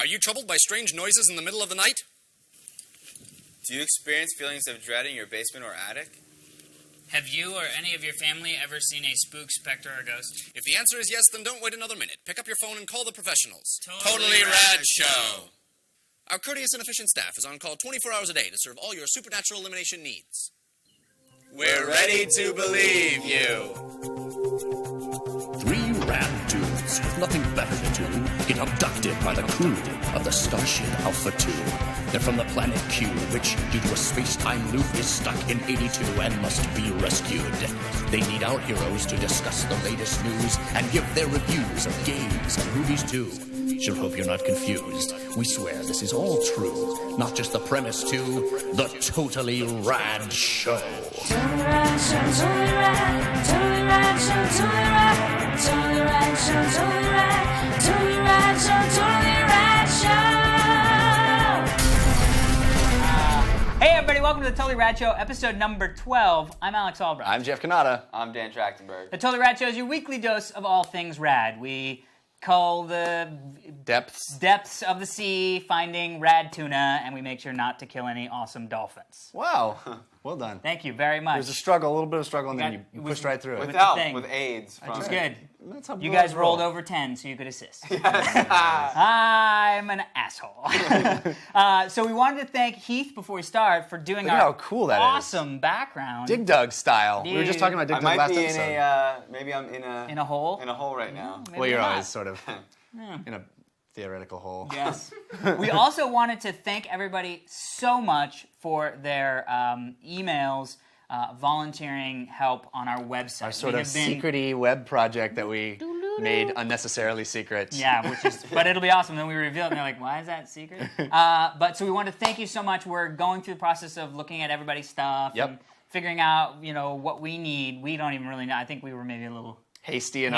Are you troubled by strange noises in the middle of the night? Do you experience feelings of dread in your basement or attic? Have you or any of your family ever seen a spook, specter, or ghost? If the answer is yes, then don't wait another minute. Pick up your phone and call the professionals. Totally Rad Show. Our courteous and efficient staff is on call 24 hours a day to serve all your supernatural elimination needs. We're ready to believe you. 3 rad dudes with nothing better to do get abducted by the crew of the Starship Alpha 2. They're from the planet Q, which, due to a space-time loop, is stuck in 82 and must be rescued. They need our heroes to discuss the latest news and give their reviews of games and movies too. Sure hope you're not confused. We swear this is all true, not just the premise to the Totally Rad Show. Totally Rad Show, Totally Rad, Totally Rad Show, Totally Rad, Totally Rad Show, Totally Rad, Totally Rad Show, Totally Rad Show. Hey everybody, welcome to the Totally Rad Show, episode number 12. I'm Alex Albrecht. I'm Jeff Kanata. I'm Dan Trachtenberg. The Totally Rad Show is your weekly dose of all things rad. We cull the depths of the sea, finding rad tuna, and we make sure not to kill any awesome dolphins. Wow. Well done. Thank you very much. There's a little bit of struggle, and then you pushed right through it. With the help, thing. with AIDS. Which is good. That's how You guys roll. rolled over 10 so you could assist. I'm an asshole. So we wanted to thank Heath before we start for doing Look our at how cool that is. awesome background. Dig Dug style. We were just talking about Dig I Dug might last be episode. in a, maybe I'm in In a hole? In a hole right now. Maybe Well, you're not. always sort of in a theoretical hole. Yes. We also wanted to thank everybody so much for their emails, volunteering help on our website. Our sort We of have been- secret-y web project that we made unnecessarily secret. Yeah, but it'll be awesome. Then we reveal it, and they're like, "Why is that secret?" But so we want to thank you so much. We're going through the process of looking at everybody's stuff and figuring out, what we need. We don't even really know. I think we were maybe a little Hasty in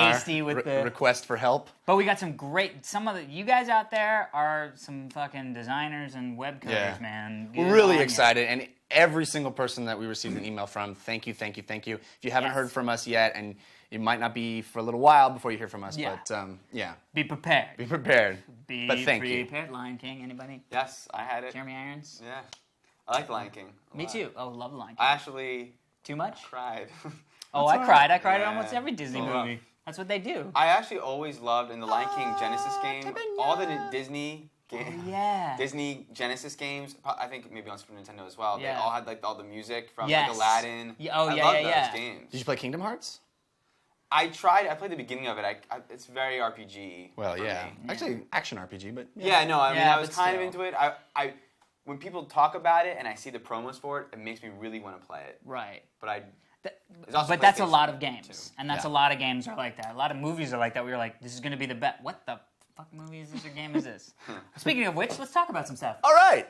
with our the request for help. But we got some of you guys out there are some fucking designers and web coders, man. We're Good really on excited, and every single person that we received an email from, thank you. If you haven't heard from us yet, and it might not be for a little while before you hear from us, but you. Be prepared. be prepared. Be but thank you. prepared. Lion King, anybody? Yes, I had it. Jeremy Irons? Yeah. I like Lion King. a Me lot. too. Oh, love Lion King. I actually Too much? cried. Oh, I cried. I cried at Yeah. almost every Disney Oh, wow. movie. That's what they do. I actually always loved in the Lion King Genesis game, all the Disney Yeah. Disney Genesis games. I think maybe on Super Nintendo as well. Yeah. They all had all the music from Yes. Aladdin. Yeah, oh, I yeah, love yeah, those yeah. games. Did you play Kingdom Hearts? I played the beginning of it. It's very RPG. Well, for yeah. me. Actually, action RPG, but Yeah, no, I mean, Yeah, I was but kind of still. into it. I when people talk about it and I see the promos for it, it makes me really want to play it. Right. But it's also But that's a PlayStation lot of too. games. And that's Yeah. a lot of games are like that. A lot of movies are like that. We were like, this is going to be the best. What the fuck movie is this or game is this? Speaking of which, let's talk about some stuff. all right.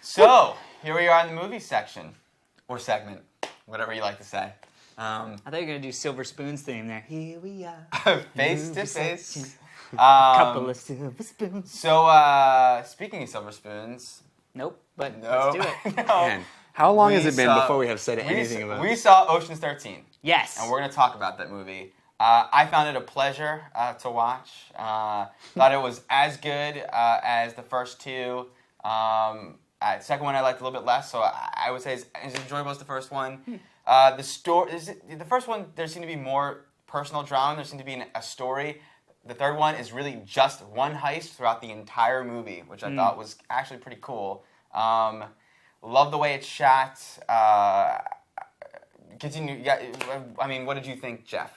So, here we are in the movie section. Or segment. Whatever you like to say. I thought you were going to do Silver Spoon's theme there. Here we are. Face to face. Couple of silver spoons. So, speaking of silver spoons. Nope, but No. let's do it. No. Man, how long has We it been saw- before we have said anything about it? We saw Ocean's 13. Yes. And we're going to talk about that movie. I found it a pleasure to watch. Thought it was as good as the first two. The second one I liked a little bit less, so I would say it's as enjoyable as the first one. The first one, there seemed to be more personal drama. There seemed to be a story. The third one is really just one heist throughout the entire movie, which I thought was actually pretty cool. Love the way it's shot. Continue. Yeah, I mean, what did you think, Jeff?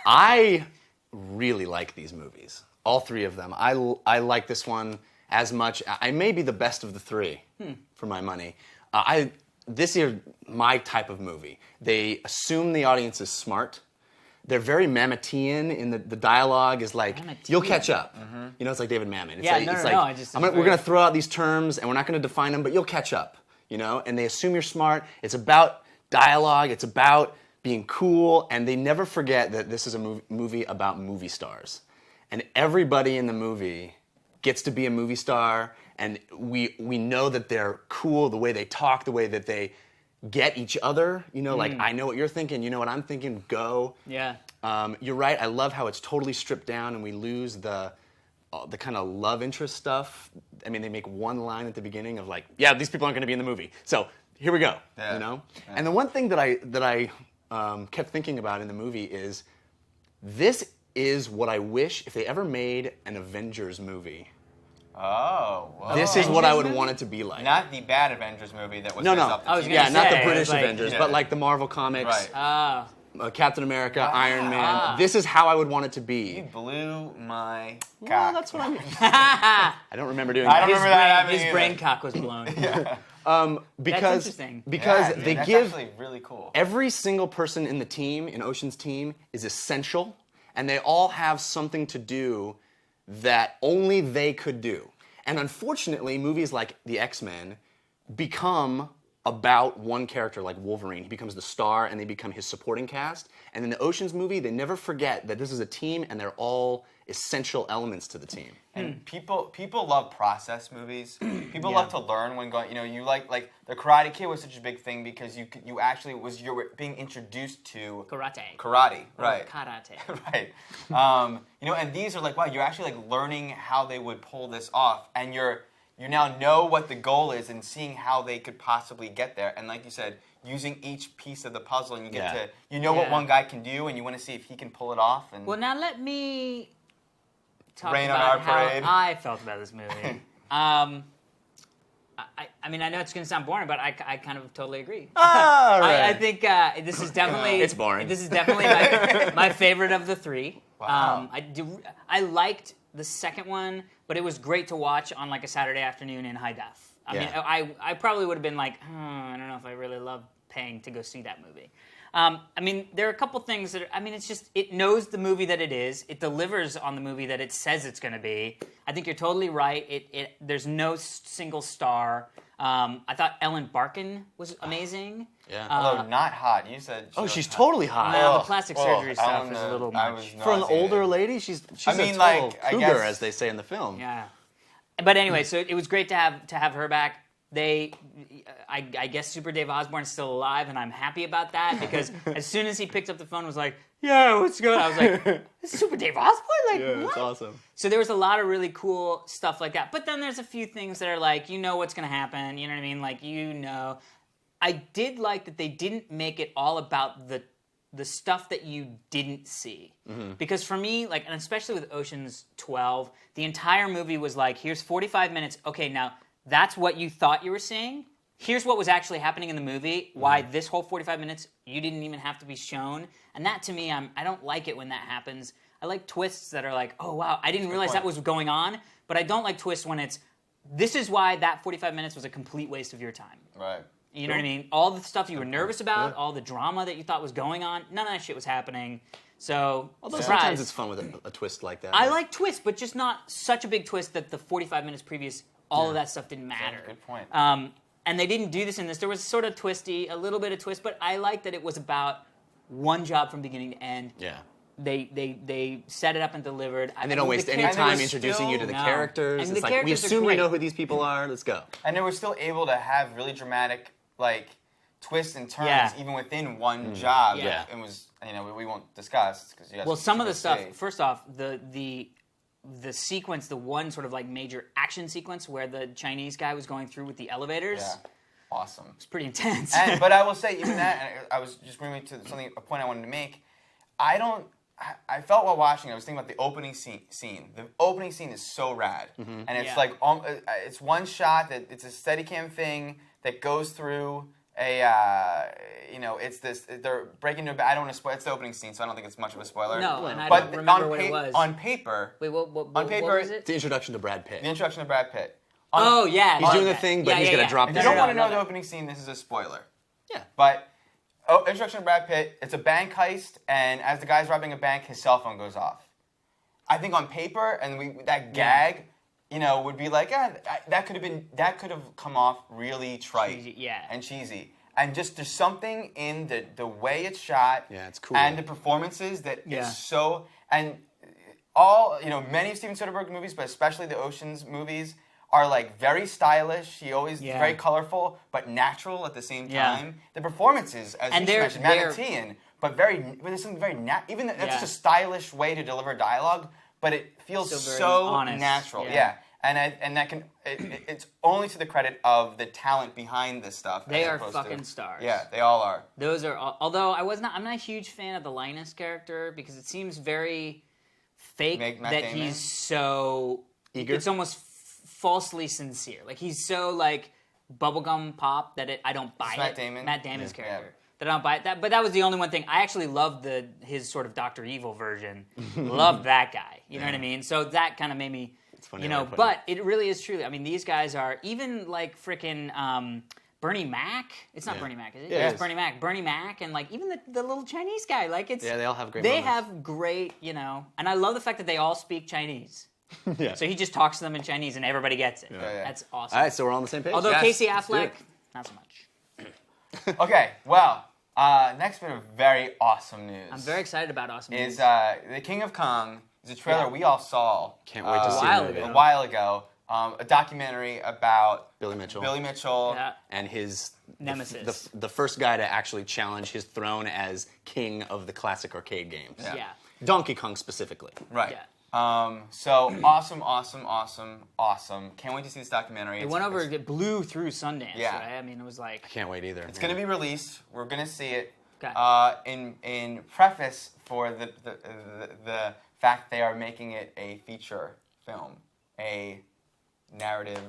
I really like these movies. All three of them. I like this one as much. I may be the best of the three for my money. This is my type of movie. They assume the audience is smart. They're very Mammotian in the dialogue is like, you'll catch up. You know, it's like David Mamet. It's Yeah, like, no, it's no, like, no, we're going to throw out these terms and we're not going to define them, but you'll catch up. You know, and they assume you're smart. It's about dialogue. It's about being cool, and they never forget that this is a movie about movie stars. And everybody in the movie gets to be a movie star, and we know that they're cool, the way they talk, the way that they get each other. You know, like, I know what you're thinking, you know what I'm thinking, go. Yeah. You're right, I love how it's totally stripped down and we lose the kind of love interest stuff. I mean, they make one line at the beginning of like, yeah, these people aren't going to be in the movie, so here we go, you know? Yeah. And the one thing that I kept thinking about in the movie is, this is what I wish if they ever made an Avengers movie. Oh, well. This is what I would want it to be like. Not the bad Avengers movie that was No. yeah, not the British Avengers, yeah. but like the Marvel Comics, Right. Captain America, Iron Man. This is how I would want it to You be. blew my cock. Well, that's what I mean. I don't remember doing I that. don't remember that happening His either. brain cock was blown. Because interesting. because Yeah, they that's give actually really cool. every single person in the team, in Ocean's team, is essential, and they all have something to do that only they could do. And unfortunately, movies like the X-Men become about one character, like Wolverine. He becomes the star, and they become his supporting cast. And in the Ocean's movie, they never forget that this is a team, and they're all essential elements to the team. And people love process movies. People love to learn when going. You know, you like the Karate Kid was such a big thing because you actually you were being introduced to Karate. right? Karate. Right. You know, and these are like, wow, you're actually like learning how they would pull this off, and you now know what the goal is and seeing how they could possibly get there. And like you said, using each piece of the puzzle, and you get to what one guy can do, and you want to see if he can pull it off. And Well, now let me talk Rain on about our how parade. I felt about this movie. I mean, I know it's going to sound boring, but I kind of totally agree. All right. I think this is definitely It's boring. This is definitely my favorite of the three. Wow. I liked the second one, but it was great to watch on like a Saturday afternoon in high def. I mean, I probably would have been like, I don't know if I really love paying to go see that movie. I mean, there are a couple things that it's just, it knows the movie that it is. It delivers on the movie that it says it's going to be. I think you're totally right. There's no single star. I thought Ellen Barkin was amazing. Yeah. although not hot, you said. Oh, she's totally hot. Well, the plastic surgery stuff Ellen, is a little I much. was For an nauseated. older lady, she's I mean, a total like, I cougar, guess- as they say in the film. Yeah. But anyway, so it was great to have her back. I guess Super Dave Osborne's still alive, and I'm happy about that because as soon as he picked up the phone and was like, yeah, what's good? I was like, it's Super Dave Osborne? Like, Yeah, what? it's awesome. So there was a lot of really cool stuff like that. But then there's a few things that are like, you know what's going to happen. You know what I mean? Like, you know. I did like that they didn't make it all about the stuff that you didn't see. Because for me, like, and especially with Ocean's 12, the entire movie was like, here's 45 minutes. Okay, now that's what you thought you were seeing. Here's what was actually happening in the movie. Why this whole 45 minutes you didn't even have to be shown. And that to me, I don't like it when that happens. I like twists that are like, oh wow, I didn't realize that was going on. But I don't like twists when it's, this is why that 45 minutes was a complete waste of your time. Right. You know what I mean? All the stuff you were nervous about, all the drama that you thought was going on, none of that shit was happening. So, Although surprise. sometimes it's fun with a twist like that. I like twists, but just not such a big twist that the 45 minutes previous, all of that stuff didn't matter. Good point. And they didn't do this in this. There was sort of twisty, a little bit of twist, but I like that it was about one job from beginning to end. Yeah. They set it up and delivered. And they don't waste any And there time was introducing you to the No. characters. And It's the like, we characters are assume we great. know who these people are. Let's go. And they were still able to have really dramatic, like, twists and turns, Yeah. even within one job. Yeah. It was, we won't discuss because you guys. Well, some of the should stuff. see. First off, the sequence, the one sort of like major action sequence where the Chinese guy was going through with the elevators, Yeah. Awesome. it's pretty intense. But I will say, even that, and I was just bringing to a point I wanted to make. I felt while watching, I was thinking about the opening scene. The opening scene is so rad, and it's Yeah. like it's one shot that it's a Steadicam thing that goes through a it's this they're breaking into. I don't want to spoil. It's the opening scene, so I don't think it's much of a spoiler. No, and I but don't remember on what it was. On paper, Wait, what on paper, was it? The introduction to Brad Pitt. the introduction of Brad Pitt. Oh yeah, He's doing the thing, but he's going to drop If this. you don't No, want to no, know no. the opening scene, this is a spoiler. Yeah. But introduction of Brad Pitt, it's a bank heist, and as the guy's robbing a bank, his cell phone goes off. I think on paper, and that gag, would be like, that could have come off really trite Cheesy, and cheesy. And just there's something in the way it's shot, Yeah, it's cool. and the performances that is Yeah. so. And many of Steven Soderbergh's movies, but especially the Ocean's movies, are like very stylish. He always very colorful, but natural at the same time. The performances, as you mentioned, Manatee, but there's something very even that's just a stylish way to deliver dialogue, but it feels so honest. natural. And that can it's only to the credit of the talent behind this stuff. They are fucking stars. Yeah, they all are. Those are although I'm not a huge fan of the Linus character because it seems very fake that Damon? he's so eager. It's almost falsely sincere. Like he's so like bubblegum pop that I don't buy it. Matt Damon's character. That I don't buy it. But that was the only one thing. I actually loved his sort of Dr. Evil version. Loved that guy. You know what I mean? So that kind of made me but it really is true. I mean, these guys are even like freaking Bernie Mac. It's not Bernie Mac, is it? Yeah, it's Bernie Mac. Bernie Mac and like even the little Chinese guy. Like it's they all have great They moments. have great, and I love the fact that they all speak Chinese. So he just talks to them in Chinese and everybody gets it. That's awesome. All right, so we're on the same page. Although Casey Affleck, not so much. Okay, well, next bit of very awesome news. I'm very excited about awesome news. Is The King of Kong is a trailer we all saw. Can't wait to see a while ago. A documentary about Billy Mitchell. And his nemesis. The first guy to actually challenge his throne as king of the classic arcade games. Yeah. Donkey Kong specifically. Right. Yeah. So awesome. Can't wait to see this documentary. It blew through Sundance, Yeah. right? I mean, it was like... I can't wait either. It's going to be released. We're going to see it. Okay. In preface for the fact they are making it a feature film, a narrative.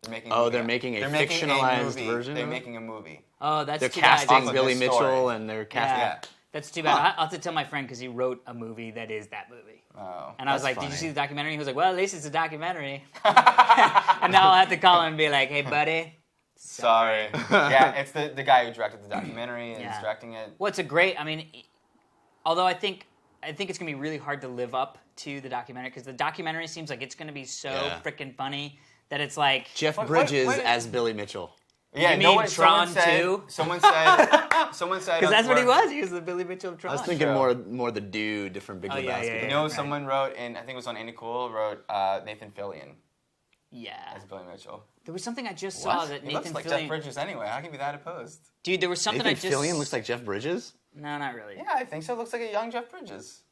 They're making a fictionalized version. They're making a movie. Oh, that's They're too bad. casting Billy Mitchell and they're casting. Yeah. That's too bad. I'll have to tell my friend because he wrote a movie that is that movie. Oh, and I was like, funny. "Did you see the documentary?" He was like, "Well, at least it's a documentary." And now I'll have to call him and be like, "Hey, buddy." Sorry. Yeah, it's the guy who directed the documentary and is directing it. Well, it's a great. I mean, although I think it's gonna be really hard to live up to the documentary because the documentary seems like it's gonna be so freaking funny that it's like Jeff Bridges as Billy Mitchell. Yeah, you mean Tron 2? Someone said because that's what he was. He was the Billy Mitchell of Tron. I was thinking more the dude, different Big Lebowski. You know, someone wrote in, I think it was on Ain't It Cool, wrote Nathan Fillion. Yeah. As Billy Mitchell. There was something I just saw that He Nathan looks like Fillion... Jeff Bridges anyway. How can you be that opposed? Dude, there was something Nathan Fillion looks like Jeff Bridges? No, not really. Yeah, I think so. Looks like a young Jeff Bridges.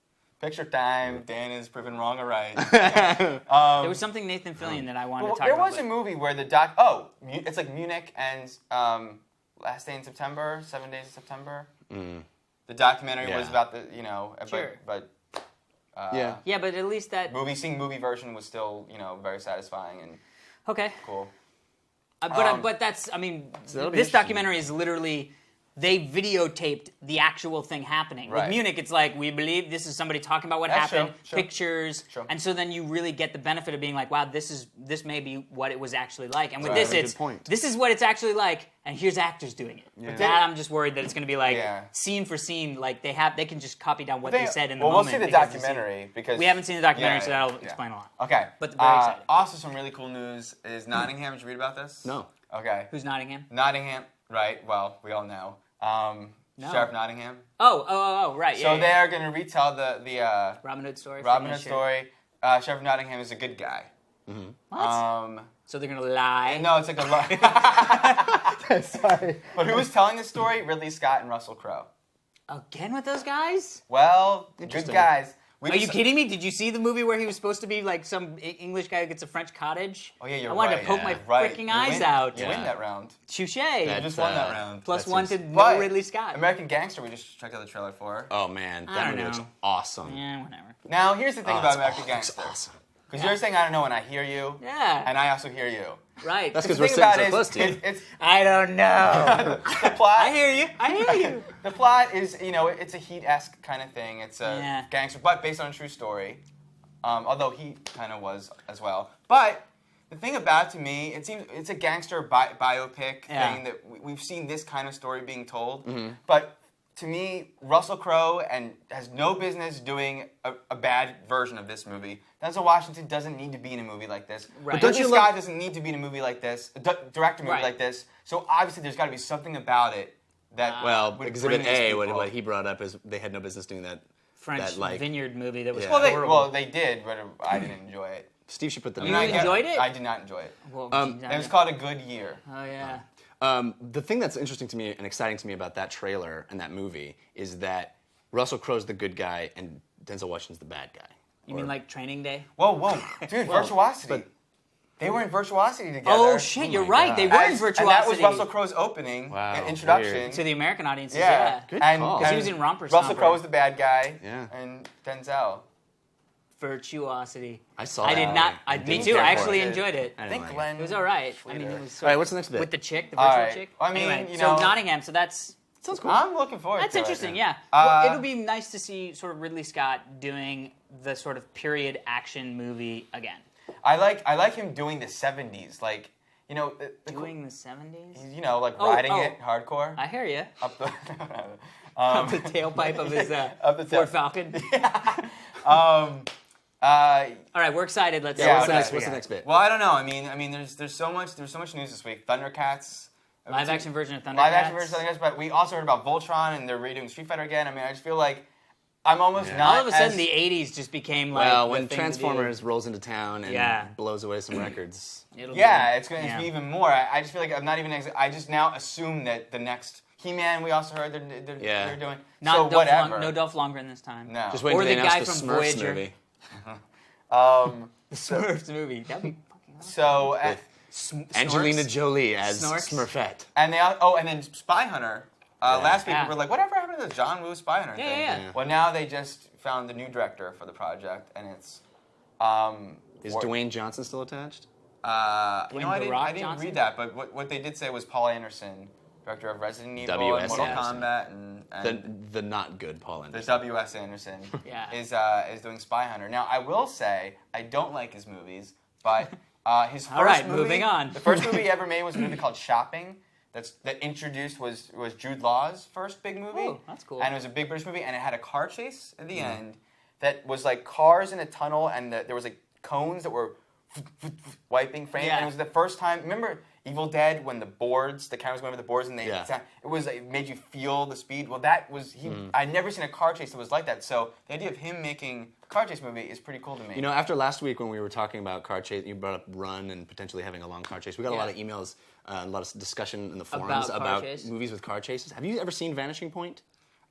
Picture time. Dan is proven wrong or right. There was something Nathan Fillion that I wanted to talk about. There was a movie where it's like Munich and Last Day in September, 7 Days in September. The documentary was about the, but yeah, but at least that seeing movie version was still, very satisfying and cool. But that's, I mean, this documentary is literally, they videotaped the actual thing happening. With Munich, it's like, we believe this is somebody talking about what happened, pictures, and so then you really get the benefit of being like, wow, this may be what it was actually like. And with this, this is what it's actually like, and here's actors doing it. With that, I'm just worried that it's going to be like, scene for scene, like they can just copy down what they said in the moment. We'll see the documentary because we haven't seen the documentary, so that'll explain a lot. Okay. But very excited. Also, some really cool news is Nottingham. Did you read about this? No. Okay. Who's Nottingham? Nottingham, right. Well, we all know. Sheriff Nottingham. Oh, right. So they're going to retell the Robin Hood story. Sheriff Nottingham is a good guy. What? So they're going to lie? No, it's like a lie. Sorry. But who was telling the story? Ridley Scott and Russell Crowe. Again with those guys? Well, good guys. Are you kidding me? Did you see the movie where he was supposed to be like some English guy who gets a French cottage? Oh, yeah, you're I wanted right. to poke my freaking eyes out. You win that round. Touche. You just won that round. Plus one to no Ridley Scott. American Gangster, we just checked out the trailer for. Oh, man. That movie looks awesome. Yeah, whatever. Now, here's the thing about American Gangster. Awesome. Because you're saying I don't know and I hear you. Yeah. And I also hear you. Right. That's because we're sitting so close to you. I don't know. The plot. I hear you. The plot is, it's a Heat-esque kind of thing. It's a gangster, but based on a true story. Although Heat kind of was as well. But the thing about it to me, it seems it's a gangster biopic thing that we've seen this kind of story being told. But to me, Russell Crowe has no business doing a bad version of this movie. Denzel Washington doesn't need to be in a movie like this. Right. Ridley Scott doesn't need to be in a movie like this, direct a movie like this. So obviously there's got to be something about it that Exhibit A, what he brought up is they had no business doing that French that, like, vineyard movie that was Yeah. horrible. They did, but I didn't enjoy it. Steve should put the You name. enjoyed it? I did not enjoy it. Well, It was called A Good Year. Oh yeah. The thing that's interesting to me and exciting to me about that trailer and that movie is that Russell Crowe's the good guy and Denzel Washington's the bad guy. You mean like Training Day? Whoa, dude, Virtuosity. They were in Virtuosity together. Oh shit, you're right. They were in Virtuosity. And that was Russell Crowe's opening introduction. weird. To the American audiences, Yeah. Good And call. 'Cause he was in Romper Russell Stomper. Crowe was the bad guy. Yeah. And Denzel. Virtuosity. I saw I that did not. movie. me didn't too. care I for actually it. enjoyed it. I I didn't think like it. Glenn. It was all right. I mean, Sweeter. it was All right, what's the next bit? with the chick, the All virtual right. chick. I mean, anyway, you so know- Nottingham. So that's I'm looking forward that's to interesting. it. Yeah, well, it'll be nice to see sort of Ridley Scott doing the sort of period action movie again. I like him doing the 70s. Like, you know, Doing the 70s. you know, like Oh, riding oh. it hardcore. I hear you. Up the, Up the tailpipe of his Up the Ford tail- Falcon. uh, All right, we're excited. Let's Yeah, see What's what the okay. next? we What's the got. next bit? well, I don't know. I mean, there's so much news this week. Thundercats. Live action version of Thundercats. Live action version of Thundercats, but we also heard about Voltron and they're redoing Street Fighter again. I mean, I just feel like I'm almost not. All of a sudden, as, the '80s just became like Well, the when thing to Transformers rolls into town and Yeah. blows away some records. do. It'll Yeah, be- it's going to yeah. be even more. I just feel like I'm not even. I just now assume that the next He-Man we also heard they're doing. Not so Dolph whatever. No Dolph Lundgren this time. No. Just wait Or until they the announce guy the from Smurfs Voyager. movie. The Smurfs movie. That'd be fucking awesome. So Angelina Jolie as Snorks? Smurfette. and then Spy Hunter. Last week Yeah. we were like, whatever happened to the John Woo Spy Hunter thing? yeah. Well, now they just found the new director for the project, and it's. Is for- Dwayne Johnson still attached? I The didn't Rock Johnson? read that, but what they did say was Paul Anderson, director of Resident Evil, and W.S. Mortal Anderson. Kombat, and The not good Paul the Anderson. W.S. Anderson Yeah. is doing Spy Hunter. Now, I will say I don't like his movies, but his first All right, movie, moving on. The first movie he ever made was a movie called Shopping. That introduced was Jude Law's first big movie. Oh, that's cool. And it was a big British movie, and it had a car chase at the end that was like cars in a tunnel, and there was like cones that were wiping frames. Yeah. And it was the first time. Remember Evil Dead when the cameras went over the boards, and it made you feel the speed. Well, that was I'd never seen a car chase that was like that. So the idea of him making a car chase movie is pretty cool to me. You know, after last week when we were talking about car chase, you brought up Run and potentially having a long car chase. We got a lot of emails, a lot of discussion in the forums About car about chase? movies with car chases. Have you ever seen Vanishing Point?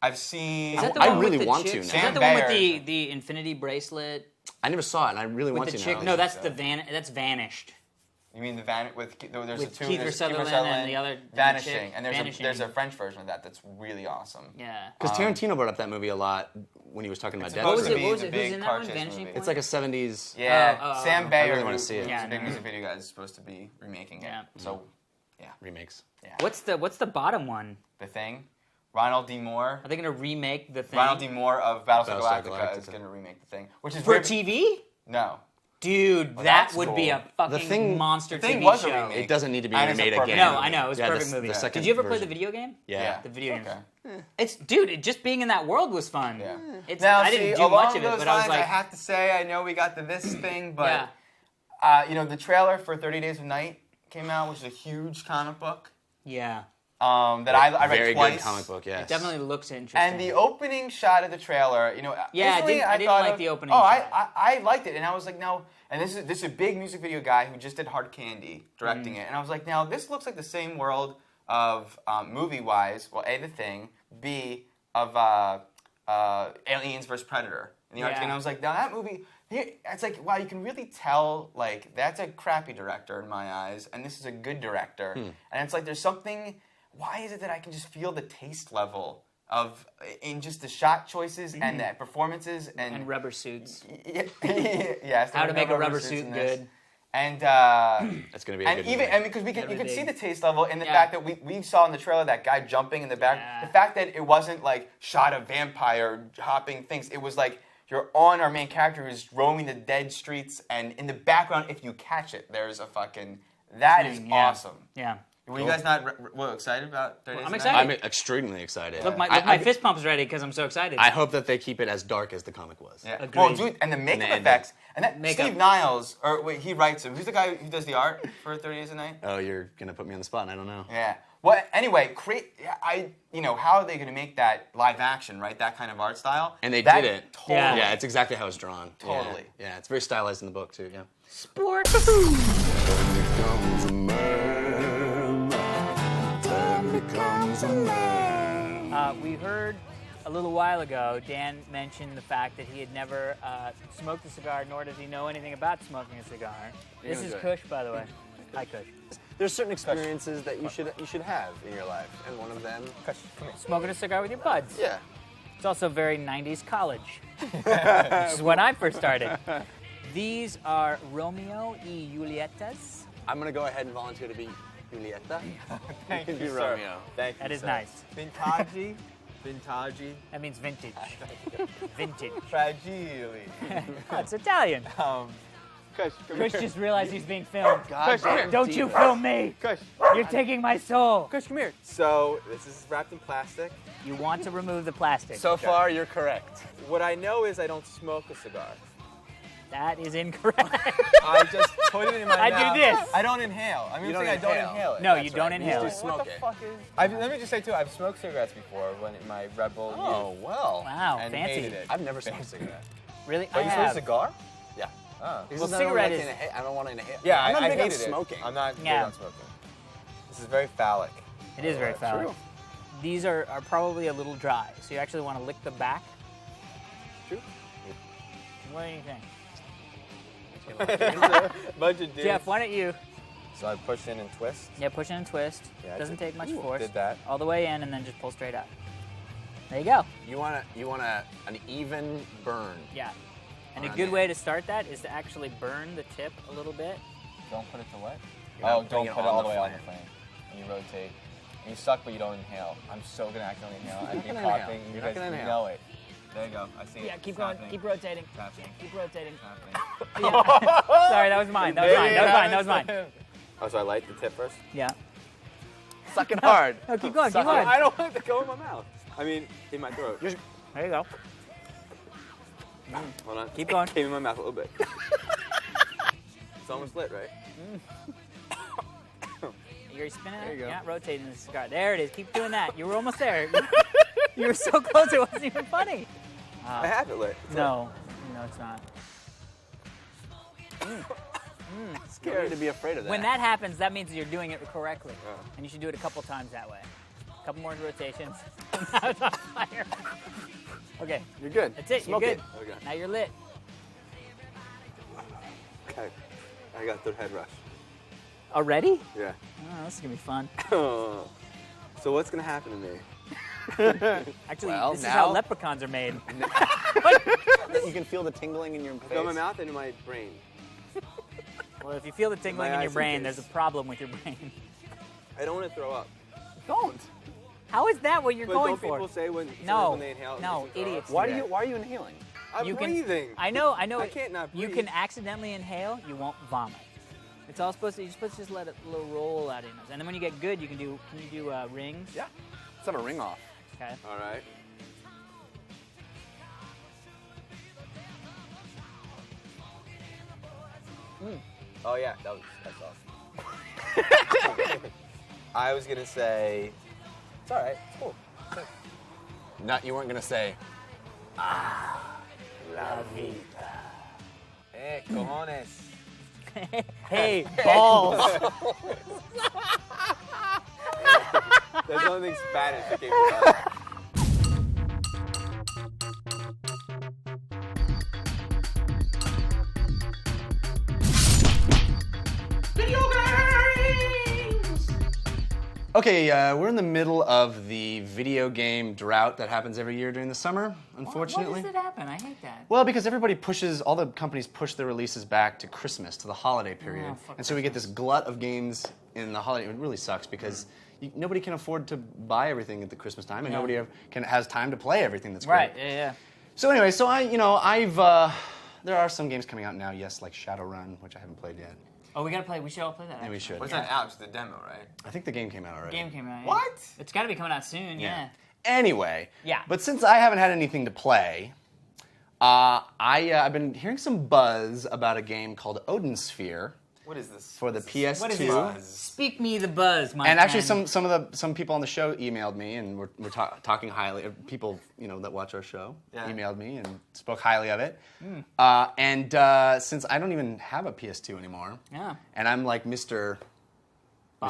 I've seen. Is that the I one really with the want chick? to Is now. that the Sam one with Bayer. the infinity bracelet I never saw it, and I really with want the to chick? now. No, that's that's Vanished. You mean there's With the two. Kiefer There's Sutherland and the other- and the Vanishing, chick. and Vanishing. there's a French version of that that's really awesome. Yeah. Because Tarantino brought up that movie a lot when he was talking about It's Death What was supposed it? to Proof. be What was the it? Who's big in that car one? chase Vanishing movie. Point? It's like a 70s. Yeah, Sam I Bayer, really wanna who- see it. who's Yeah, a big no. music video guy, is supposed to be remaking it. Yeah. So, yeah, remakes. What's the bottom one? The Thing. Ronald D. Moore. Are they gonna remake the thing Ronald D. Moore of Battlestar Battlestar Galactica is Galactica. going to remake The Thing, which is for weird. TV? No. Dude, that that's would be a cool. fucking Thing- monster The Thing TV was a show. remake. It doesn't need to be And it's a remade perfect again. No, I know, it was a perfect movie. The second Did you ever play the version. video game? Yeah. The video game. Okay. It's just being in that world was fun. Yeah. It's Now, I didn't see, do along much of it, those but I was lines, like, I have to say, I know we got the this thing, yeah, but the trailer for 30 Days of Night came out, which is a huge comic book yeah. that I read Very twice. good comic book, yes. It definitely looks interesting. And the opening shot of the trailer, Yeah, instantly I didn't thought like of- the opening Oh, shot. I liked it, and I was like, no. And this is a big music video guy who just did Hard Candy directing it, and I was like, now this looks like the same world of movie wise. Well, A, The Thing, B, of Aliens vs Predator. And I was like, now that movie. It's like, wow, you can really tell, like, that's a crappy director in my eyes, and this is a good director. And it's like, there's something, why is it that I can just feel the taste level in just the shot choices and the performances and rubber suits. Yes. How to make a rubber suits suit in this. good. And That's going to be a and good even movie. because you Everything. could see the taste level in the Yeah. fact that we saw in the trailer that guy jumping in the back. Yeah. The fact that it wasn't like shot of vampire hopping things. It was like you're on our main character who's roaming the dead streets, and in the background, if you catch it, there's a fucking that is Thing, yeah. awesome. Yeah. Were you guys not excited about 30 Days I'm of excited. Night? I'm extremely excited. Look, my I- fist pump's ready because I'm so excited. I hope that they keep it as dark as the comic was. Yeah. Agreed. Well, dude, and the makeup And the effects, and that Makeup. Steve Niles, or wait, he writes them. Who's the guy who does the art for 30 Days of Night? Oh, you're going to put me on the spot, and I don't know. Yeah. Well, anyway, how are they going to make that live action, right? That kind of art style. And they That- did it. Totally. Yeah, it's exactly how it's drawn. Totally. Yeah, it's very stylized in the book too. Yeah. Sports. We heard a little while ago, Dan mentioned the fact that he had never smoked a cigar, nor does he know anything about smoking a cigar. This is Kush, by the way. Hi, Kush. There's certain experiences that you should have in your life, and one of them. Smoking a cigar with your buds. Yeah. It's also very 90s college. This is when I first started. These are Romeo y Julietas. I'm gonna go ahead and volunteer to be Julieta. Thank You you, can be sir. Romeo. Thank you, That is sir. nice. Vintage. Vintage. That means vintage. Vintage. Fragile. Oh, it's Italian. Kush, Kush just realized he's being filmed. Goddamn Don't you divas. film me! Kush. You're taking my soul! Kush, come here. So, this is wrapped in plastic. You want to remove the plastic. So far, you're correct. What I know is I don't smoke a cigar. That is incorrect. I just put it in my I do mouth. this. I don't inhale. I mean, You don't I don't inhale. inhale it. No, That's you don't right. inhale You it. just smoke What the it. fuck is... let me just say, too, I've smoked cigarettes before when in my rebel Oh youth. well. Wow, And fancy. hated it. I've never smoked a cigarette. Really? But I you smoked a have. cigar? Yeah. Oh. Because cigarette is- I don't want to inhale. Yeah, I'm not I big on hated it. smoking. I'm not big Yeah. on smoking. This is very phallic. It is very phallic. True. These are probably a little dry, so you actually want to lick the back. True. What do you think? Bunch of dudes. Jeff, why don't you So I push in and twist. push in and twist. Yeah, I Doesn't did- take much Ooh, force. did that. All the way in and then just pull straight out. There you go. You want an even burn. Yeah. And a On good it. way to start that is to actually burn the tip a little bit. Don't put it to what? You're Oh, not don't putting put it it on all the the way on the flame. flame. And you rotate. And you suck, but you don't inhale. I'm so gonna accidentally inhale. I'd be gonna inhale. coughing. You You're not guys gonna know inhale. it. There you go. I see it. Yeah, keep It's going. happening. Keep rotating. It's happening. Keep rotating. It's happening. Yeah. Sorry, that was mine. That was mine. That was mine. That was mine. Oh, so I light the tip first? Yeah. Sucking hard. No, keep going. Keep I going. don't want it to go in my mouth. I mean, in my throat. There you go. Hold on. Keep going. It came in my mouth a little bit. It's almost lit, right? You're spinning There it. you go. You're not rotating the cigar. There it is. Keep doing that. You were almost there. You were so close. It wasn't even funny. I have it lit. It's No. No, it's not. Scary to be afraid of that. When that happens, that means you're doing it correctly. Yeah. And you should do it a couple times that way. A couple more rotations. Now it's on fire. Okay. You're good. That's it. Smoke You're good. it. Okay. Now you're lit. Okay. I got the head rush. Already? Yeah. Oh, this is going to be fun. So what's gonna happen to me? Actually, Well, this is how now- leprechauns are made. You can feel the tingling in your face. Go in my mouth and in my brain. Well, if you feel the tingling My in your eyes brain, and there's a face. problem with your brain. I don't want to throw up. Don't. How is that what you're But going don't for? people say when No. when they inhale? it No, makes them throw idiots. up? Why are you inhaling? I'm You can- breathing. I know. I can't not You breathe. can accidentally inhale. You won't vomit. It's all supposed to. You're supposed to just let it little roll out of your nose, and then when you get good, you can do. Can you do rings? Yeah. Let's have a ring off. Okay. All right. Oh yeah, that's awesome. I was gonna say, it's all right. It's cool. Not you weren't gonna say. La vida. Hey, cojones. Hey, balls. There's only Spanish that came out. Okay, we're in the middle of the video game drought that happens every year during the summer, unfortunately. Why does it happen? I hate that. Well, because everybody all the companies push their releases back to Christmas, to the holiday period. fuck And so we get this glut of games in the holiday. It really sucks because nobody can afford to buy everything at the Christmas time, and Yeah. nobody has time to play everything that's Right. great. Yeah. So anyway, there are some games coming out now, yes, like Shadowrun, which I haven't played yet. Oh, we gotta play. We should all play that. Yeah, we should. What's that out? It's the demo, right? I think the game came out already. Game came out. Yeah. What? It's got to be coming out soon. Yeah. Anyway. Yeah. But since I haven't had anything to play, I've been hearing some buzz about a game called Odin Sphere. What is this? for the PS2. What is this? Speak me the buzz, my And actually, friend. some people on the show emailed me, and we're talking highly. People that watch our show emailed me and spoke highly of it. Since I don't even have a PS2 anymore, and I'm like Mr.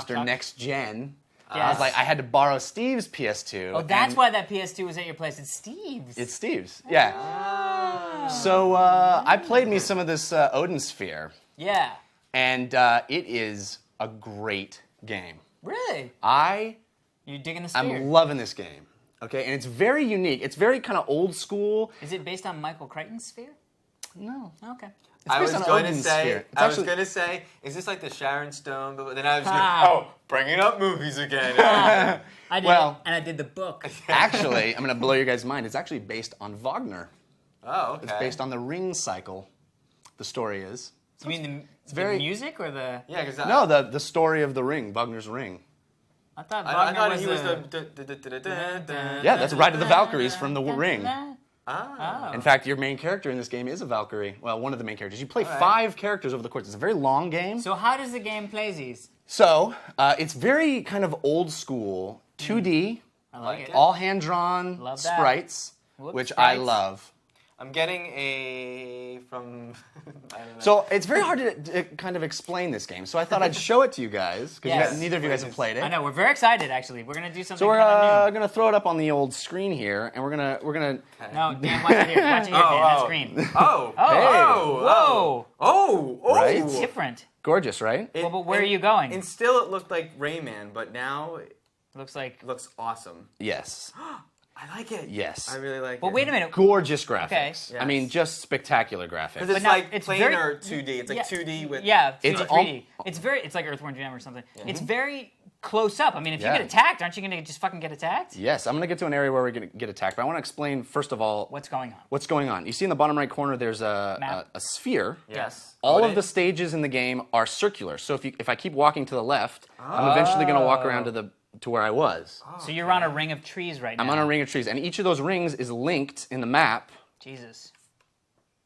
Next Gen. I was like, I had to borrow Steve's PS2. Oh, that's why that PS2 was at your place. It's Steve's. It's Steve's, yeah. So I played me some of this Odin Sphere. Yeah. And it is a great game. Really? You're digging the Sphere? I'm loving this game. Okay, and it's very unique. It's very kind of old school. Is it based on Michael Crichton's Sphere? No. Okay. I was on going to Odin say, Sphere. It's I was actually- going to say, is this like the Sharon Stone? But then I was going, bringing up movies again. I did Well- and I did the book. Actually, I'm going to blow your guys' mind. It's actually based on Wagner. Oh, okay. It's based on the Ring cycle. The story is. You mean the very- music or the? Yeah, because No, the story of the Ring, Wagner's Ring. I thought I Wagner thought was he was the. Yeah, that's Ride of the Valkyries from the Ring. Ah. In fact, your main character in this game is a Valkyrie. Well, one of the main characters. You play 5 characters over the course. It's a very long game. So how does the game play these? So, it's very kind of old school, 2D, I like it. all hand-drawn Love that. sprites, Whoops, which I sprites. love. I'm getting a from. I don't know. So it's very hard to kind of explain this game. So I thought I'd show it to you guys, because Yes. neither of you guys have played it. I know we're very excited. Actually, we're gonna do something So we're kind of gonna throw it up on the old screen here, and we're gonna. new. No, Dan, watch it here. Watch it here, Dan. That screen. Oh. Whoa. Oh. Right? It's different. Gorgeous, right? Well, but where are you going? And still, it looked like Rayman, but now it Looks like. looks awesome. Yes. I like it. Yes. I really like it. Well, wait a minute. Gorgeous graphics. Okay. I mean, Yes. just spectacular graphics. Because it's now, like it's planar 2D. It's like yeah, 2D with. Yeah, 2D, It's 3D. It's like Earthworm Jim or something. It's very close up. I mean, if you Yeah. get attacked, aren't you gonna just fucking get attacked? Yes, I'm gonna get to an area where we're gonna get attacked, but I want to explain first of all What's going on? what's going on. You see in the bottom right corner, there's Map. a sphere. Yes. All Odin? of the stages in the game are circular. So if I keep walking to the left, I'm eventually going to walk around to where I was. So you're on a ring of trees right now. I'm on a ring of trees, and each of those rings is linked in the map Jesus.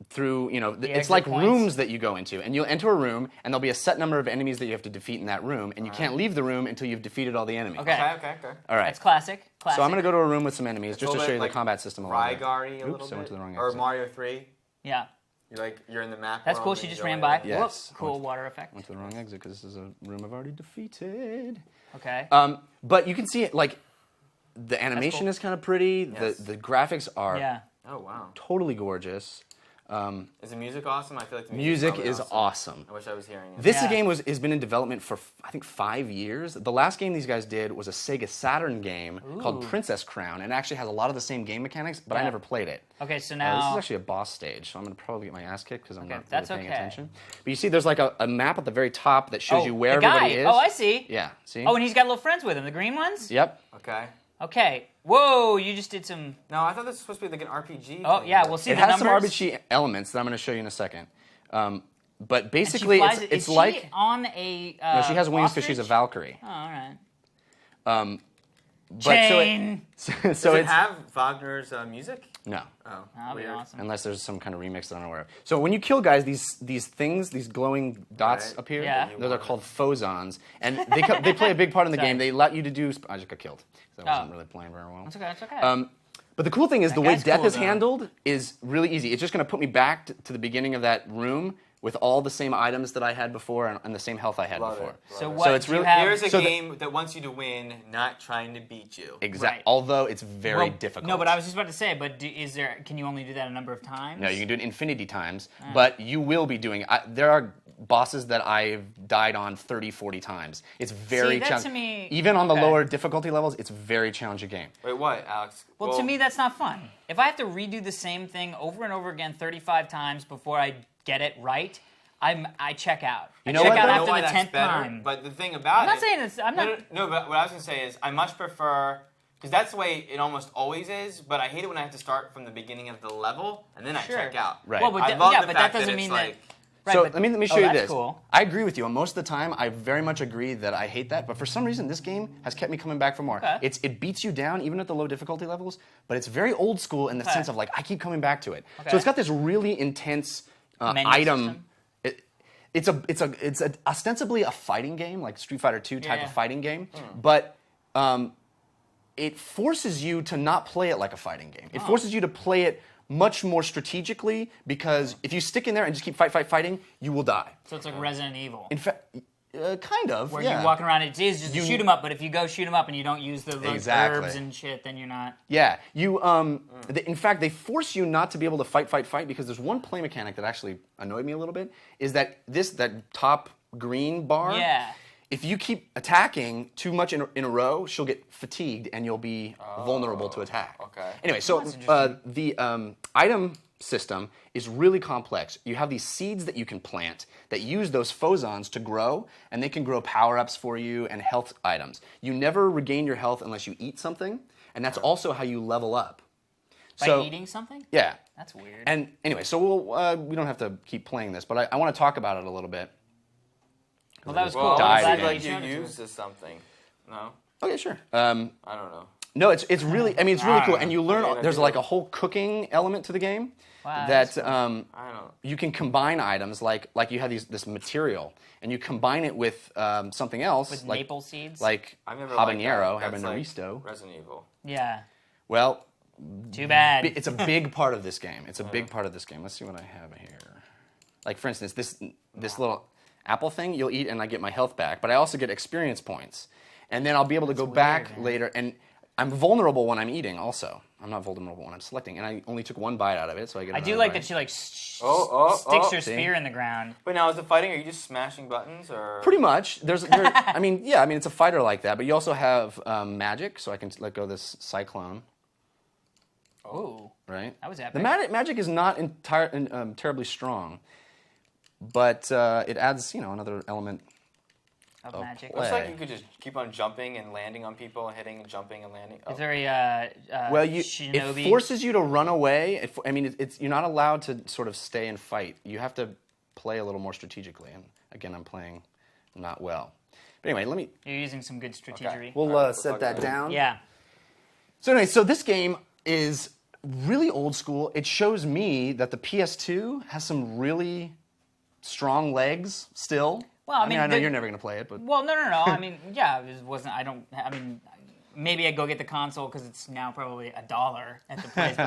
through, it's exit like points? rooms that you go into. And you'll enter a room, and there'll be a set number of enemies that you have to defeat in that room, and you can't leave the room until you've defeated all the enemies. Okay. Okay. All right. That's classic. Classic. So I'm going to go to a room with some enemies just to little show you bit the combat system a little bit. Rygar-y a Oops, little bit. I went to the wrong Or exit. Mario 3. Yeah. You're in the map. That's world cool. and She you just go ran in. by. Yes. Whoops. Cool water effect. Went to the wrong exit because this is a room I've already defeated. Okay. But you can see it, like, the animation cool. is kind of pretty. Yes. The graphics are yeah. Oh, wow. totally gorgeous. Is the music awesome? I feel like the Music music's is probably awesome. I wish I was hearing it. This Yeah. game has been in development for, I think, 5 years. The last game these guys did was a Sega Saturn game called Princess Crown, and it actually has a lot of the same game mechanics, but I Yeah. never played it. Okay. So This now. is actually a boss stage, so I'm going to probably get my ass kicked because I'm not really that's paying okay. attention. But you see there's like a map at the very top that shows you where the guy. everybody is. Oh, I see. Yeah, see? Oh, and he's got little friends with him. The green ones. Yep. Okay. Okay. Whoa! You just did some. No, I thought this was supposed to be like an RPG. Oh thing, yeah. but- We'll see It the has some numbers. RPG elements that I'm going to show you in a second. But And basically, she flies, it's is like... she on a. No, she has wings because she's a ostrich? Valkyrie. Oh, all right. But Chain. so Does it have Wagner's music? no, Oh, That'll be weird. awesome. unless there's some kind of remix that I'm not aware of. So when you kill guys, these things, these glowing dots Right. appear. Yeah. Those are called phosons, and they play a big part in the game. They let you to do. I just got killed. I wasn't really playing very well. That's okay. That's okay. But the cool thing is the way guy's death cool, is though. handled is really easy. It's just going to put me back to the beginning of that room with all the same items that I had before and the same health I had Love before. it. so Love it. what? So it's do you really- have? Here's a So the- game that wants you to win, not trying to beat you. Exactly. Right. Although it's very Well, difficult. No, but I was just about to say. But is there? Can you only do that a number of times? No, you can do it infinity times, but you will be doing. There are bosses that I've died on 30, 40 times. It's very that challenging. to me- Even on the okay. lower difficulty levels, it's a very challenging game. Wait, what, Alex? Well, to me, that's not fun. If I have to redo the same thing over and over again 35 times before I get it right, I check out. I know check what, out though? after why the that's 10th better, time. But the thing about I'm not saying it's. I'm not. No, but what I was going to say is I much prefer, because that's the way it almost always is, but I hate it when I have to start from the beginning of the level, and then I Sure. check out. Right. Well, but I that- love yeah, the but that fact doesn't it's mean like, that. Right, So but- let me show oh, you that's this. Cool. I agree with you. Most of the time, I very much agree that I hate that. But for some reason, this game has kept me coming back for more. Okay. It beats you down even at the low difficulty levels, but it's very old school in the sense of like I keep coming back to it. Okay. So it's got this really intense Menu item. system? it's ostensibly a fighting game, like Street Fighter 2 type Yeah. of fighting game, but it forces you to not play it like a fighting game. It forces you to play it much more strategically, because if you stick in there and just keep fighting, you will die. So it's like Resident Evil. In fact, kind of. Where yeah. you're walking around, it is just shoot 'em up, but if you go shoot 'em up and you don't use the like, Exactly. herbs and shit, then you're not. Yeah, you. In fact, they force you not to be able to fight because there's one play mechanic that actually annoyed me a little bit. Is that that top green bar? Yeah. If you keep attacking too much in a row, she'll get fatigued and you'll be vulnerable to attack. Okay. Anyway, so the item system is really complex. You have these seeds that you can plant that use those phosons to grow, and they can grow power-ups for you and health items. You never regain your health unless you eat something, and that's also how you level up. By eating something? Yeah. That's weird. And anyway, so we don't have to keep playing this, but I want to talk about it a little bit. Well, that was Well, cool. died I'm glad again. that like you showed you it to used us. as something. No, Okay, sure. I don't know. No, it's really. I mean, it's really cool, and you learn. Okay, There's cool. like a whole cooking element to the game. Wow, that that's cool. I don't know. you can combine items like you have this material, and you combine it with something else, With like maple seeds? like I've never liked habanero, that. That's like habaneristo. Resident Evil. Yeah. Well, Too bad. it's a big part of this game. It's a big part of this game. Let's see what I have here. Like for instance, this little apple thing you'll eat, and I get my health back, but I also get experience points, and then I'll be able to go back man. later. And I'm vulnerable when I'm eating. Also, I'm not vulnerable when I'm selecting, and I only took one bite out of it, so I get. I do another like bite. that she like Oh, sticks her see? spear in the ground. But now, is the fighting? Are you just smashing buttons, or Pretty much. I mean, it's a fighter like that, but you also have magic, so I can let go of this cyclone. Ooh. Right. That was epic. The magic is not terribly strong, but it adds another element. Of magic. play. looks like you could just keep on jumping and landing on people and hitting and jumping and landing. Oh. It's very Well, shinobi. it forces you to run away. You're not allowed to sort of stay and fight. You have to play a little more strategically. And again, I'm playing not well. But anyway, You're using some good strategery. we'll we'll set talk that about it. down. Yeah. So anyway, so this game is really old school. It shows me that the PS2 has some really strong legs still. Well, I mean, I know the- you're never going to play it, but Well, no. I mean, yeah, it wasn't. I don't. I mean, maybe I'd go get the console because it's now probably $1 at the place.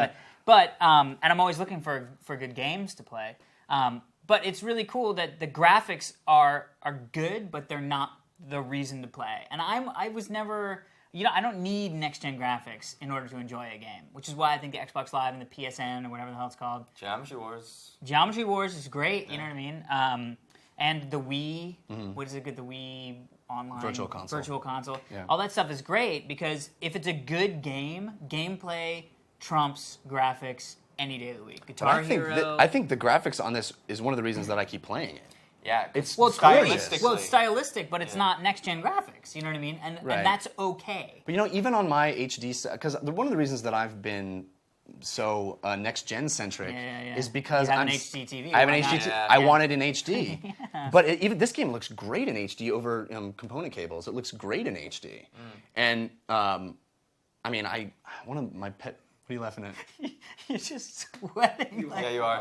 but and I'm always looking for good games to play. But it's really cool that the graphics are good, but they're not the reason to play. And I was never. I don't need next-gen graphics in order to enjoy a game, which is why I think the Xbox Live and the PSN or whatever the hell it's called. Geometry Wars. Geometry Wars is great. You know what I mean? And the Wii, what is it good? The Wii online Virtual console. Yeah. All that stuff is great because if it's a good game, gameplay trumps graphics any day of the week. But Guitar I think Hero. I think the graphics on this is one of the reasons that I keep playing it. Yeah, It's well, it's gorgeous. great. Well, it's stylistic, but it's not next-gen graphics. You know what I mean? And Right. that's okay. But even on my HD, because one of the reasons that I've been so next-gen centric Yeah. is because You have I'm an HD TV. I have an Why not? HD. Yeah. I want it in HD. But even this game looks great in HD over component cables. It looks great in HD. And I mean, one of my pet. What are you laughing at? You're just sweating. Yeah, you are.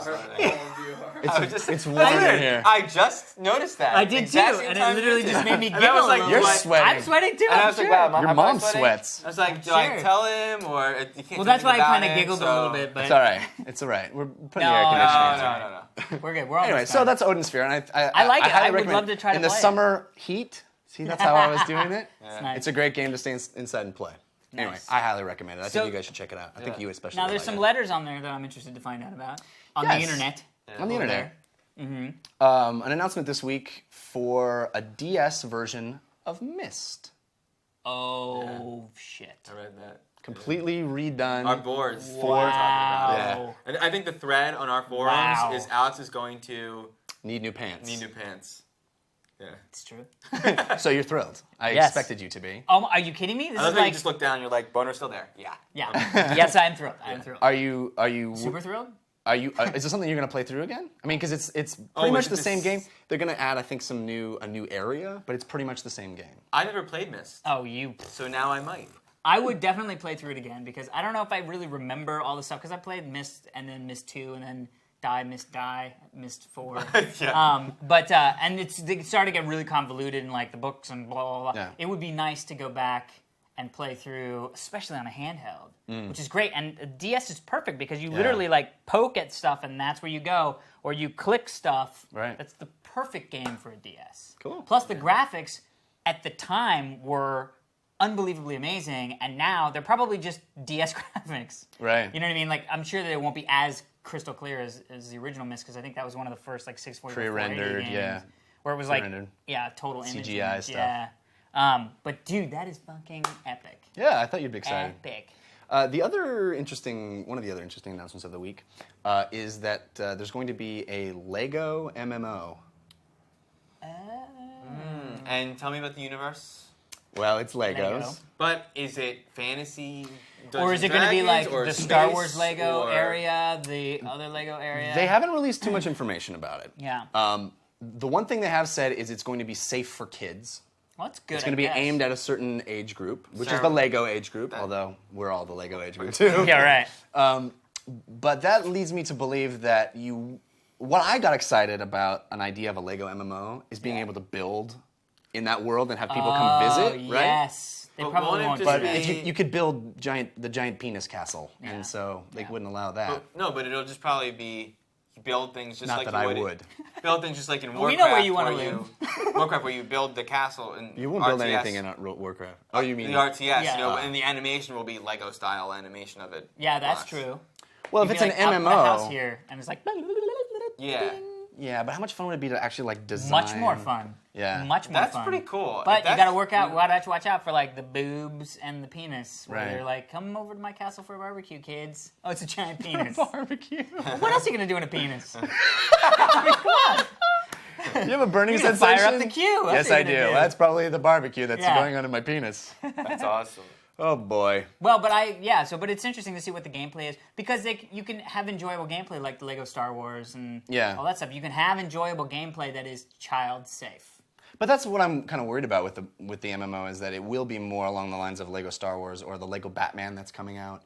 It's warm in here. I just noticed that. I did Exact too, same and it time literally you did. just made me And I giggle was a like, little. You're Like, sweating. I'm sweating too. And I I'm was like, sure. wow, Your am I mom sweating? sweats. I was like, do Sure. I tell him or you can't do Well, that's why I anything kind of about it, giggled a so- little bit, but It's all right. It's all right. We're putting the air No, conditioning on. No. we're good. We're almost Anyway, so done. that's Odin Sphere, and I like it. highly I would recommend love to try to in the play it. summer heat. See, that's how I was doing it. nice. It's a great game to stay inside and play. Anyway, Nice. I highly recommend it. I So- think you guys should check it out. I think you especially. Now would there's like some it. letters on there that I'm interested to find out about on Yes. the internet. on the internet. An announcement this week for a DS version of Myst, Oh shit! I read that. completely redone. Our boards. Wow. Yeah. And I think the thread on our forums Wow. is Alex is going to Need new pants. need new pants. Yeah. It's true. So you're thrilled. I Yes. expected you to be. Are you kidding me? This I love is how you like just look down and you're like, boner's still there. Yeah. yeah. Yes, I'm thrilled. I'm thrilled. Are you Super thrilled. Are you? Is this something you're going to play through again? I mean, because it's pretty is much it the this- same game. They're going to add, I think, a new area, but it's pretty much the same game. I never played Myst, Oh, you. so now I might. I would definitely play through it again because I don't know if I really remember all the stuff because I played Myst and then Myst 2 and then Myst 4. Yeah. And they started to get really convoluted in like the books and blah blah blah. Yeah. It would be nice to go back and play through, especially on a handheld, which is great. And a DS is perfect because you literally like poke at stuff and that's where you go, or you click stuff. Right. That's the perfect game for a DS. Cool. Plus the graphics at the time were unbelievably amazing, and now they're probably just DS graphics. Right. You know what I mean? Like, I'm sure that it won't be as crystal clear as the original Myst, because I think that was one of the first like 640 Pre-rendered, games, yeah. where it was like, Pre-rendered. total image CGI stuff. Yeah. But dude, that is fucking epic. Yeah, I thought you'd be excited. Epic. One of the other interesting announcements of the week is that there's going to be a Lego MMO. And tell me about the universe. Well, it's Legos. Lego. But is it fantasy? Or is it going to be like the space, Star Wars Lego or- area, the other Lego area? They haven't released too much information about it. Yeah. The one thing they have said is it's going to be safe for kids. Well, that's good. It's going to be aimed at a certain age group, which is So- the Lego age group, although we're all the Lego age group too. Yeah, right. But that leads me to believe that what I got excited about an idea of a Lego MMO is being able to build in that world and have people come visit, right? Yes. They But probably won't it won't do just But that. if you could build the giant penis castle, Yeah. and so they Yeah. wouldn't allow that. But it'll just probably be you build things just Not like that you I would. Build things just like in Warcraft. we know where you wanna Warcraft, where you build the castle and You won't build RTS. anything in Warcraft. Oh, you mean the RTS? Yeah. And the animation will be Lego style animation of it. Yeah, that's Lots. true. Well, if You'd it's be an like, MMO, Up the house here, and it's like Yeah. yeah, but how much fun would it be to actually like design? much more fun. Yeah. Much more That's fun. pretty cool. But you That's- got to watch out for like the boobs and the penis. Where Right. they're like, come over to my castle for a barbecue, kids. Oh, it's a giant penis. Barbecue. What else are you gonna do in a penis? You have a burning You gotta sensation? fire up the queue. Yes, I do. That's probably the barbecue that's Yeah. going on in my penis. That's awesome. Oh boy. Well, but but it's interesting to see what the gameplay is, because you can have enjoyable gameplay like the Lego Star Wars and Yeah. all that stuff. You can have enjoyable gameplay that is child safe. But that's what I'm kind of worried about with the MMO, is that it will be more along the lines of Lego Star Wars or the Lego Batman that's coming out,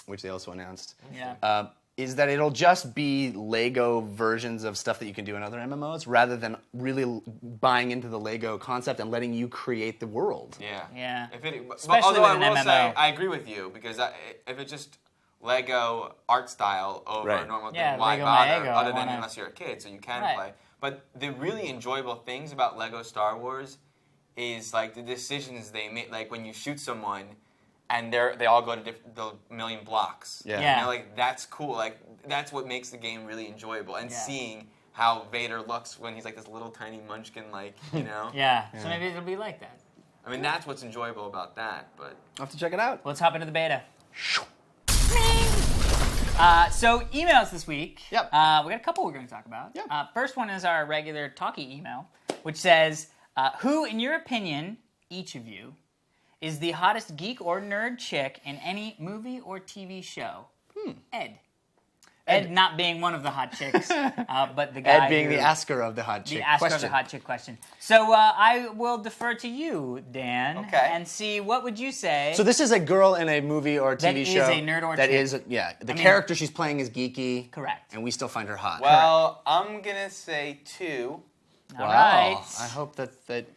which they also announced. Yeah. Is that it'll just be Lego versions of stuff that you can do in other MMOs, rather than really buying into the Lego concept and letting you create the world. Yeah. Yeah. Especially Especially although with I an will MMO. say, I agree with you, because if it's just Lego art style over Right. a normal thing, Yeah, why Lego bother? Maego, Other I than wanna- unless you're a kid, so you can Right. play. But the really enjoyable things about Lego Star Wars is like the decisions they make, like when you shoot someone and they all go to the million blocks. Yeah. Yeah. You know, like that's cool. Like that's what makes the game really enjoyable, and Yeah. seeing how Vader looks when he's like this little tiny munchkin, like, you know. Yeah. So maybe it'll be like that. I mean, that's what's enjoyable about that. But I'll have to check it out. Let's hop into the beta. So emails this week. Yep. We got a couple we're going to talk about. Yep. First one is our regular talkie email, which says, who, in your opinion, each of you, is the hottest geek or nerd chick in any movie or TV show? Ed. Ed not being one of the hot chicks, but the guy Ed being who- the asker of the hot chick the asker question. of the hot chick question. So I will defer to you, Dan, Okay. and see what would you say. So this is a girl in a movie or That TV is show a nerd or that chick. is, yeah. The mean- character she's playing is geeky. Correct. And we still find her hot. well, I'm gonna say 2. All Wow. right. I hope that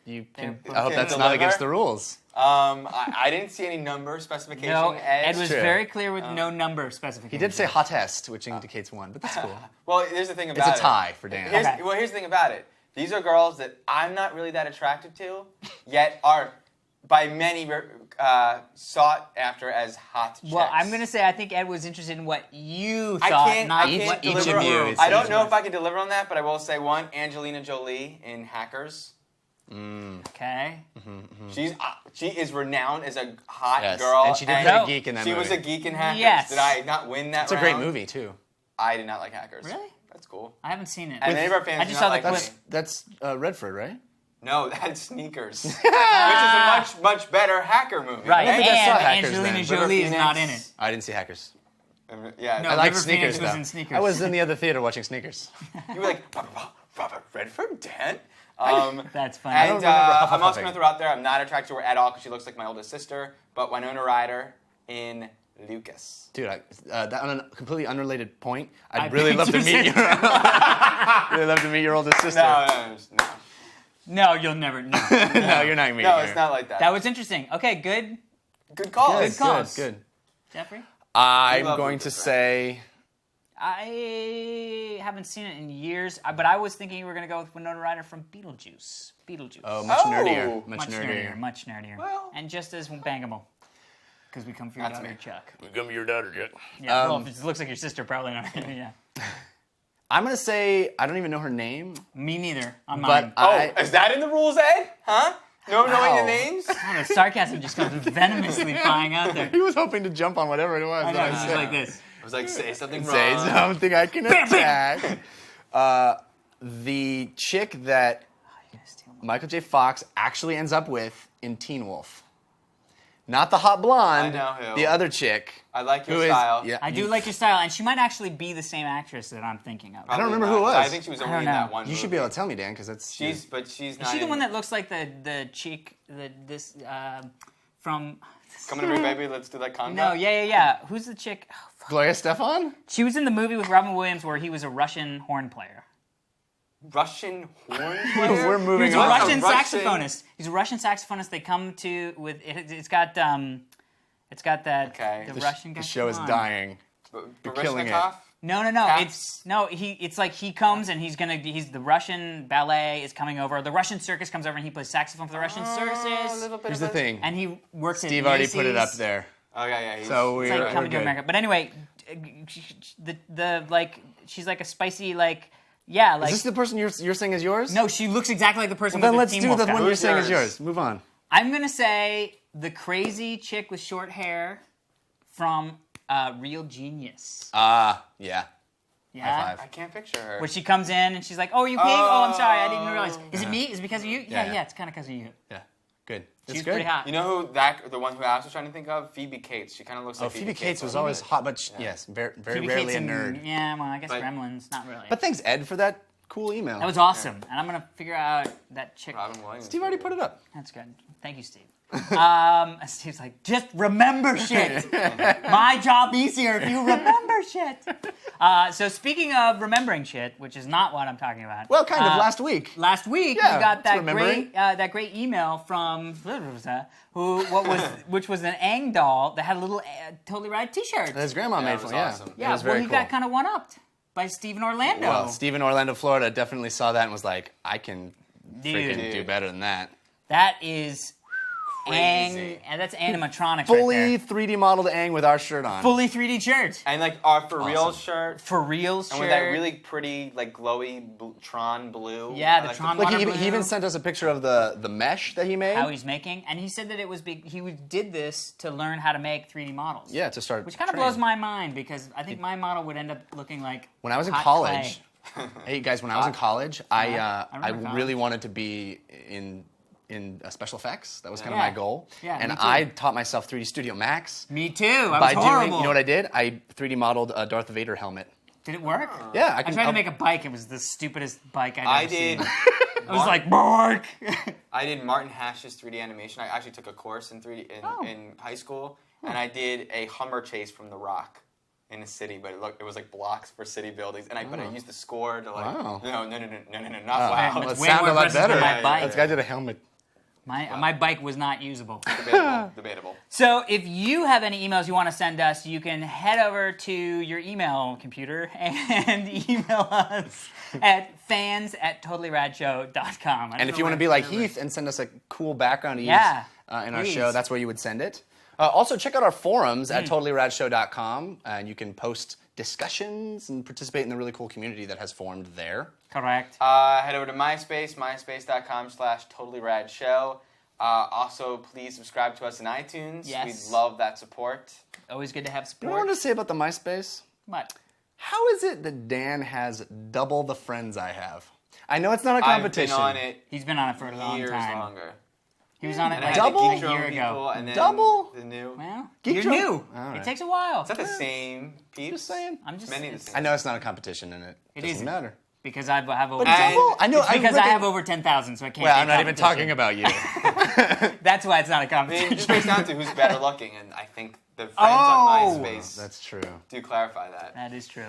you can. Can- I hope can that's not deliver? against the rules. I didn't see any number specification. No, Ed Ed was True. very clear with no number specification. He did say hottest, which indicates one, but that's cool. Well, here's the thing It's about a tie for Dan. Here's, Okay. Well, here's the thing about it. These are girls that I'm not really that attracted to, yet are by many sought after as hot chicks. Well, I'm going to say I think Ed was interested in what you I thought, can't, not I can't what each deliver. of you, world it I don't seems know like. if I can deliver on that, but I will say one: Angelina Jolie in Hackers. Okay. She is renowned as a hot Yes, girl, and she did play play a a geek in that She movie. was a geek in Hackers. Yes. Did I not win that It's a round? great movie too. I did not like Hackers. Really? That's cool. I haven't seen it. And many of our fans I do just not saw the like clip. me. That's Redford, right? No, that's Sneakers, which is a much better hacker movie. Right, I think I saw and Hackers Angelina then. Jolie is River not in Phoenix. it. I didn't see Hackers. Yeah, No. I like River Sneakers Phoenix was though. in Sneakers. I was in the other theater watching Sneakers. you were like Robert Redford, Dan. That's funny. And don't remember I'm also Hufflepuff. going to throw out there, I'm not attracted to her at all because she looks like my oldest sister, but Winona Ryder in Lucas. Dude, that on a completely unrelated point, I'd I really love to picked meet your your really love to meet your older sister. No. No, you'll never. No. No, you're not meeting No, her. it's not like that. That was interesting. Okay, good. Good call. Good calls. Good. Jeffrey? I'm love going to Lucas, say I haven't seen it in years, but I was thinking you were going to go with Winona Ryder from Beetlejuice. oh, much nerdier. Oh. Much Much nerdier. nerdier. Much nerdier. Well- and just as bangable. Because we come for your That's daughter, me. Chuck. We gonna be your daughter, Jack. Yeah, well, if it looks like your sister, probably not. Yeah. I'm gonna say I don't even know her name, Me neither. On but mine. Is that in the rules, Ed? Huh? No knowing Wow. the names? The sarcasm just comes venomously flying out there. he was hoping to jump on whatever it was. I know, that I it's just said. like this. I was like, say something wrong. Say something I can attack. The chick that Michael J. Fox actually ends up with in Teen Wolf. Not the hot blonde. I know who. The other chick. I like your who is- style. yeah, I do like your style, and she might actually be the same actress that I'm thinking of. I don't remember Probably who it not. was. I think she was I only don't in that know. one You should movie. be able to tell me, Dan, because that's She's not Is she the in one that looks like the cheek, from... Come on, every baby, let's do that conga. No, yeah. Who's the chick? Oh, fuck. Gloria Stefan. She was in the movie with Robin Williams where he was a Russian horn player. Russian horn We're player? moving He's a on. Russian Russian- saxophonist. He's a Russian saxophonist. They come to with it. It's got that. Okay. The The Russian guy. The show is Come on. dying. You're killing it. Baryshnikov? No. Caps? It's like he comes and he's the Russian ballet is coming over. The Russian circus comes over and he plays saxophone for the Russian A circus. little bit Here's of the a- thing. And he works Steve at already put it up Macy's. there. Oh, yeah. He's, So It's we're like coming to good. America. But anyway, the like she's like a spicy like yeah like. Is this the person you're saying is yours? No, she looks exactly like the person. Then with let's the do Team the Wolf one guy. you're Who's saying is yours? yours. Move on. I'm gonna say the crazy chick with short hair from Real Genius. Yeah. Yeah. High I five. can't picture her. Where she comes in and she's like, "Oh, are you peeing? Oh, I'm sorry, I didn't realize. Is it me? Is it because of you? Yeah. Yeah, it's kind of because of you. Yeah. Good. That's She's good. pretty hot. You know who the one who I was trying to think of? Phoebe Cates. She kind of looks Oh, like Phoebe Cates was always hot, but yes, very Phoebe rarely Cates a and- nerd. Yeah, well, I guess But- Gremlins, not really. But thanks, Ed, for that cool email. that was awesome, and I'm gonna figure out that chick. Robin Williams. Steve already put it up. That's good. Thank you, Steve. Steve's like, just remember shit. My job easier if you remember shit. So speaking of remembering shit, which is not what I'm talking about. Well, kind of last week. Last week Yeah, we got that's remembering. that great email from which was an Aang doll that had a little Totally Rad T-shirt. That his grandma Yeah, made it for was him. awesome. Yeah, Yeah, it was well, very he cool. got kind of one-upped by Stephen Orlando. Well, Steve in Orlando, Florida, definitely saw that and was like, I can freaking Dude. do better than that. That is Crazy. Aang, and that's animatronics Fully right there. 3D modeled Aang with our shirt on. Fully 3D shirt. And like our for real Awesome. shirt. For real And shirt. with that really pretty, like glowy Tron blue. Yeah, I the like Tron Like Water he even blue. sent us a picture of the mesh that he made. How he's making, and he said that it was he did this to learn how to make 3D models. Yeah, to start. Which kind of training. blows my mind because I think my model would end up looking like When I was in hot college, clay. hey guys, when I was in college, I remember college. really wanted to be in special effects. That was kind of Yeah. my goal. Yeah, and me too. I taught myself 3D Studio Max Me too. I by was horrible. doing. You know what I did? I 3D modeled a Darth Vader helmet. Did it work? Yeah, I tried to make a bike. It was the stupidest bike I'd I ever did. seen. I was like, Bork. I did Martin Hash's 3D animation. I actually took a course in 3D Oh. in high school, and I did a Hummer chase from The Rock in a city, but it was like blocks for city buildings, and but I used the score to like. Wow. No, not Oh, wow. Well, it way sounded more a lot impressive better. than my bike. This guy did a helmet. My bike was not usable. Debatable. So if you have any emails you want to send us, you can head over to your email computer and email us at fans@totallyradshow.com. And if you want to be like Heath and send us a cool background to use Yeah, in our please. show, that's where you would send it. Also, check out our forums at totallyradshow.com, and you can post discussions and participate in the really cool community that has formed there. Correct. Head over to MySpace, myspace.com/totallyradshow. Also, please subscribe to us in iTunes. Yes. We'd love that support. Always good to have You know support. what I want to say about the MySpace? What? How is it that Dan has double the friends I have? I know it's not a I've competition. been on it He's been on it for a long years time. longer. He was on it And I like had Double? the a Geek Drone year people, ago. and then Double? the new. Well, Geek you're Drone? new. All right. It takes a while. Is that the same peeps? Just saying. I'm just Many of the it's- same. I know it's not a competition in it. It doesn't isn't. matter. because I have over. But double? I know. It's because reckon- I have over 10,000, so I can't. Well, take I'm not even competition. talking about you. That's why it's not a I mean, it just competition. comes down to who's better looking, and I think The friends on MySpace That's true. do clarify that. That is true.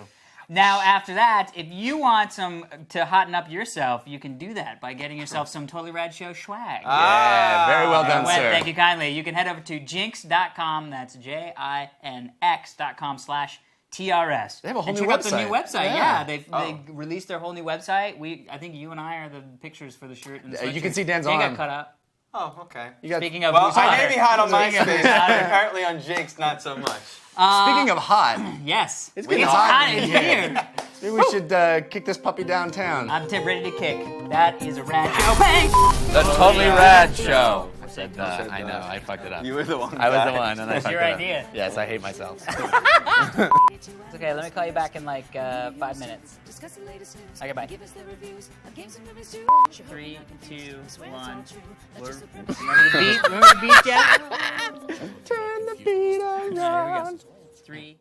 Now, after that, if you want to hotten up yourself, you can do that by getting yourself some Totally Rad Show swag. Yeah, very well done, Well, sir. thank you kindly. You can head over to jinx.com. That's JINX.com/TRS. They have a whole and new check out the website. new website. Yeah. They released their whole new website. I think you and I are the pictures for the shirt and the You sweatshirt. can see Dan's They got arm. got out. Oh, okay. Speaking of Well, who's I hotter. may be hot on Speaking of MySpace, who's but hotter. apparently on Jinx, not so much. Speaking of hot, Yes. it's It's getting hot. hot in here. Maybe we should kick this puppy downtown. I'm ready to kick. That is a rad show. Bang! The Totally Rad Show. I know, I fucked it up. You were the one. I was the one, and I It's fucked your it up. idea. Yes, I hate myself. It's okay, let me call you back in like 5 minutes. Okay, bye. 3, 2, 1. Remember the beat? Remember the beat, Jeff? Turn the beat around. Here we go. 3.